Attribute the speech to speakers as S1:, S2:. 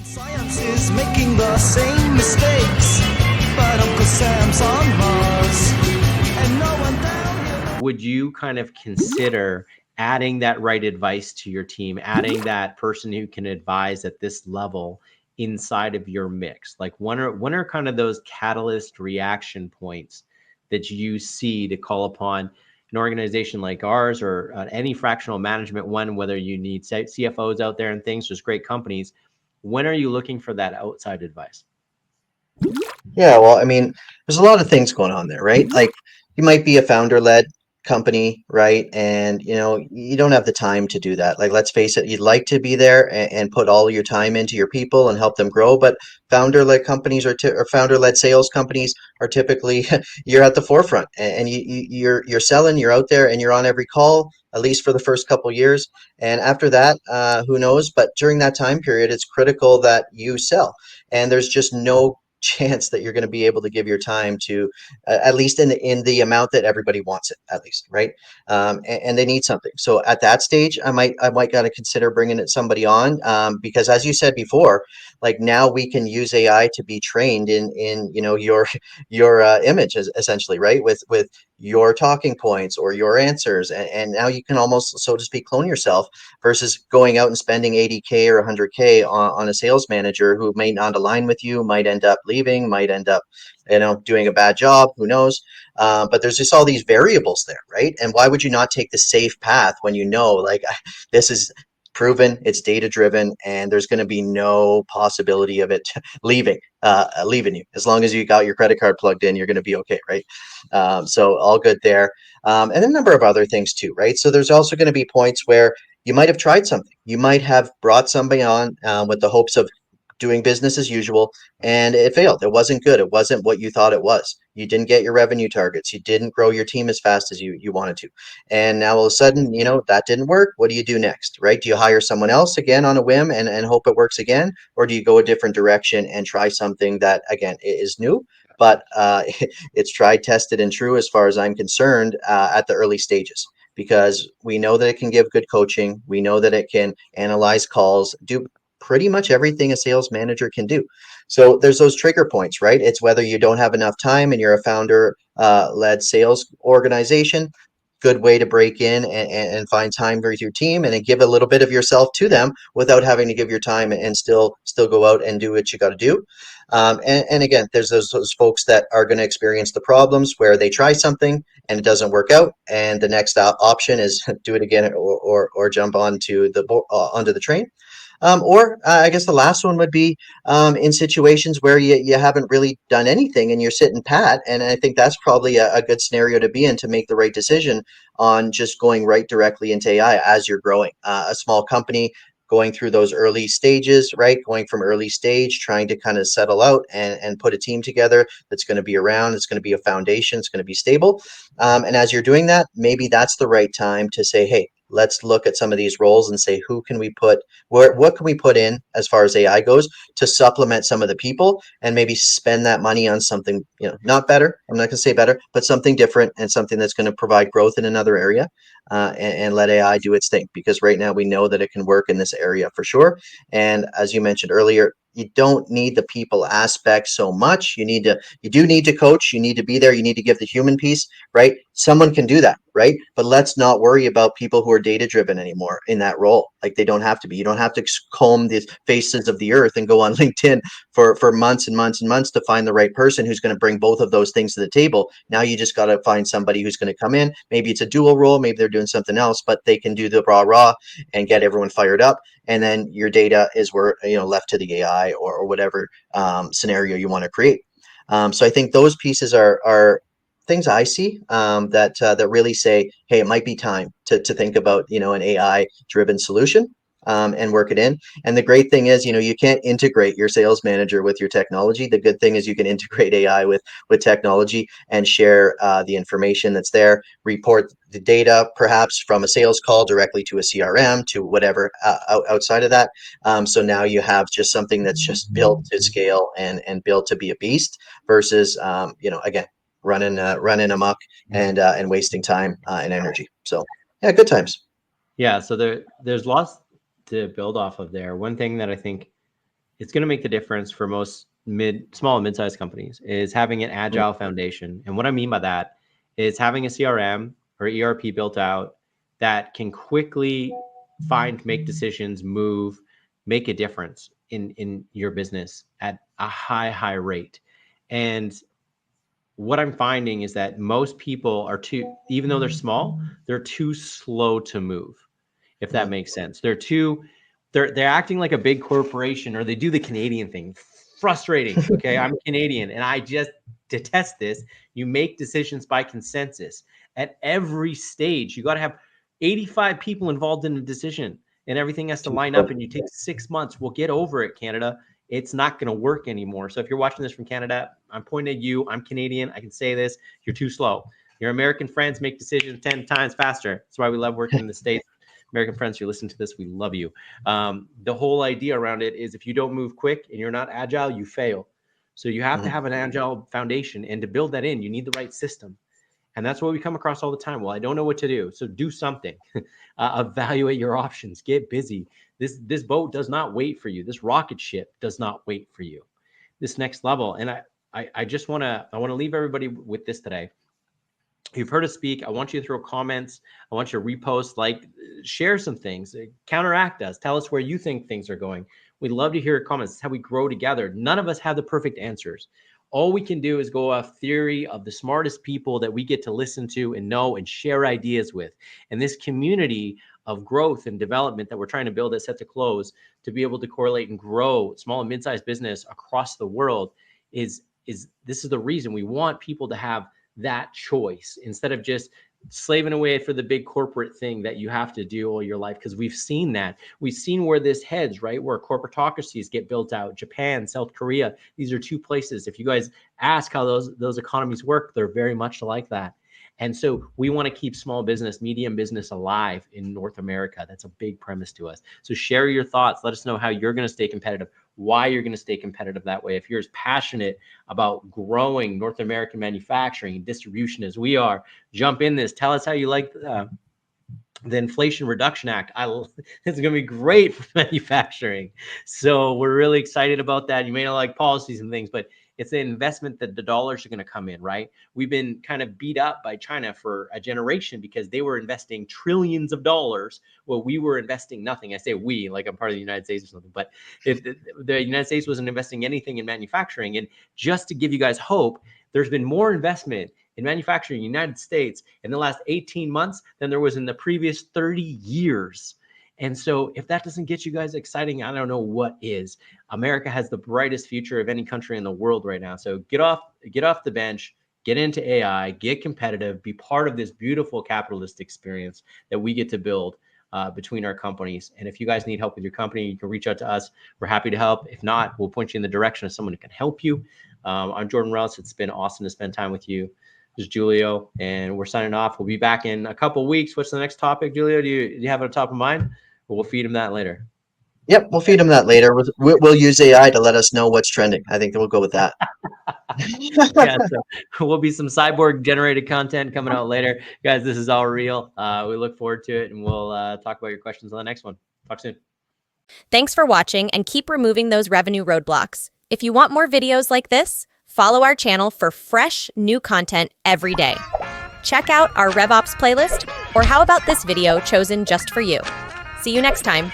S1: Science is making the same mistakes, but Uncle Sam's on Mars, and no one down here.
S2: Would you kind of consider adding that right advice to your team, adding that person who can advise at this level inside of your mix? Like when are kind of those catalyst reaction points that you see to call upon an organization like ours or any fractional management one, whether you need CFOs out there and things, just great companies. When are you looking for that outside advice?
S3: Yeah, well, I mean, there's a lot of things going on there, right? Like you might be a founder-led company, right? And you don't have the time to do that. Like, let's face it, you'd like to be there and put all your time into your people and help them grow, but founder-led companies or founder-led sales companies are typically you're at the forefront and you're selling, you're out there and you're on every call, at least for the first couple years. And after that, who knows? But during that time period, it's critical that you sell. And there's just no chance that you're going to be able to give your time to at least in the amount that everybody wants it, at least, right? And they need something. So at that stage, I might got to consider bringing it somebody on, because as you said before, like now we can use AI to be trained in your image, essentially, right? With your talking points or your answers, and now you can almost, so to speak, clone yourself versus going out and spending 80K or 100K on a sales manager who may not align with you, might end up leaving, might end up doing a bad job, who knows. But there's just all these variables there, right? And why would you not take the safe path when you know, like, this is proven, it's data driven, and there's going to be no possibility of it leaving you. As long as you got your credit card plugged in, you're going to be okay, right? So all good there. And a number of other things too, right? So there's also going to be points where you might have tried something. You might have brought somebody on with the hopes of doing business as usual, and it failed. It wasn't good. It wasn't what you thought it was. You didn't get your revenue targets. You didn't grow your team as fast as you wanted to. And now all of a sudden, that didn't work. What do you do next, right? Do you hire someone else again on a whim and hope it works again? Or do you go a different direction and try something that, again, is new? But it's tried, tested, and true as far as I'm concerned at the early stages, because we know that it can give good coaching. We know that it can analyze calls, do pretty much everything a sales manager can do. So there's those trigger points, right? It's whether you don't have enough time and you're a founder led sales organization. Good way to break in and find time with your team and then give a little bit of yourself to them without having to give your time and still go out and do what you got to do. And again, there's those folks that are going to experience the problems where they try something and it doesn't work out, and the next option is do it again or jump onto the train. Or I guess the last one would be in situations where you haven't really done anything and you're sitting pat. And I think that's probably a good scenario to be in to make the right decision on just going right directly into AI as you're growing. A small company going through those early stages, right? Going from early stage, trying to kind of settle out and put a team together that's going to be around, it's going to be a foundation, it's going to be stable. And as you're doing that, maybe that's the right time to say, hey, let's look at some of these roles and say, who can we put what can we put in as far as AI goes to supplement some of the people, and maybe spend that money on something, not better. I'm not going to say better, but something different and something that's going to provide growth in another area, and let AI do its thing. Because right now we know that it can work in this area for sure. And as you mentioned earlier, you don't need the people aspect so much. You do need to coach. You need to be there. You need to give the human piece, right? Someone can do that, right? But let's not worry about people who are data driven anymore in that role. Like, they don't have to be. You don't have to comb the faces of the earth and go on LinkedIn for months and months and months to find the right person who's going to bring both of those things to the table. Now you just got to find somebody who's going to come in. Maybe it's a dual role. Maybe they're doing something else, but they can do the raw and get everyone fired up. And then your data is where, left to the AI or whatever scenario you want to create. So I think those pieces are things I see that really say, hey, it might be time to think about an AI driven solution, and work it in. And the great thing is, you can't integrate your sales manager with your technology. The good thing is you can integrate AI with technology and share the information that's there, report the data perhaps from a sales call directly to a CRM, to whatever outside of that. So now you have just something that's just built to scale and built to be a beast versus, again, running amok and wasting time and energy. So yeah, good times.
S2: Yeah, so there's lots to build off of there. One thing that I think it's going to make the difference for most small and mid-sized companies is having an agile foundation. And what I mean by that is having a CRM or ERP built out that can quickly make decisions, move, make a difference in your business at a high rate. And what I'm finding is that most people are even though they're small, they're too slow to move, if that makes sense. They're acting like a big corporation, or they do the Canadian thing. Frustrating. Okay. I'm Canadian and I just detest this. You make decisions by consensus at every stage. You got to have 85 people involved in a decision and everything has to line up, and you take 6 months. We'll get over it, Canada. It's not going to work anymore. So if you're watching this from Canada, I'm pointing at you. I'm Canadian. I can say this. You're too slow. Your American friends make decisions 10 times faster. That's why we love working in the States. American friends, you listen to this, we love you. The whole idea around it is if you don't move quick and you're not agile, you fail. So you have to have an agile foundation, and to build that in, you need the right system. And that's what we come across all the time. Well, I don't know what to do. So do something. Evaluate your options. Get busy. This boat does not wait for you. This rocket ship does not wait for you. This next level. And I just want to leave everybody with this today. You've heard us speak. I want you to throw comments. I want you to repost, share some things, counteract us. Tell us where you think things are going. We'd love to hear your comments. It's how we grow together. None of us have the perfect answers. All we can do is go off theory of the smartest people that we get to listen to and know and share ideas with. And this community of growth and development that we're trying to build at Set to Close to be able to correlate and grow small and mid-sized business across the world is this is the reason we want people to have that choice instead of just slaving away for the big corporate thing that you have to do all your life. Because we've seen that. We've seen where this heads, right? Where corporatocracies get built out. Japan, South Korea. These are two places. If you guys ask how those economies work, they're very much like that. And so we want to keep small business, medium business alive in North America. That's a big premise to us. So share your thoughts. Let us know how you're going to stay competitive, why you're going to stay competitive that way. If you're as passionate about growing North American manufacturing and distribution as we are, jump in this. Tell us how you like the Inflation Reduction Act. It's going to be great for manufacturing. So we're really excited about that. You may not like policies and things, but it's an investment that the dollars are going to come in, right? We've been kind of beat up by China for a generation because they were investing trillions of dollars. Well, we were investing nothing. I say we, like I'm part of the United States or something, but if the United States wasn't investing anything in manufacturing. And just to give you guys hope, there's been more investment in manufacturing in the United States in the last 18 months than there was in the previous 30 years. And so if that doesn't get you guys exciting, I don't know what is. America has the brightest future of any country in the world right now. So get off the bench, get into AI, get competitive, be part of this beautiful capitalist experience that we get to build between our companies. And if you guys need help with your company, you can reach out to us. We're happy to help. If not, we'll point you in the direction of someone who can help you. I'm Jordan Rouse. It's been awesome to spend time with you. This is Julio, and we're signing off. We'll be back in a couple of weeks. What's the next topic, Julio? Do you have it on top of mind? Or we'll feed him that later.
S3: Yep, we'll feed him that later. We'll use AI to let us know what's trending. I think we'll go with that.
S2: Yeah, so will be some cyborg generated content coming out later. Guys, this is all real. We look forward to it, and we'll talk about your questions on the next one. Talk soon.
S4: Thanks for watching, and keep removing those revenue roadblocks. If you want more videos like this, follow our channel for fresh, new content every day. Check out our RevOps playlist, or how about this video chosen just for you? See you next time.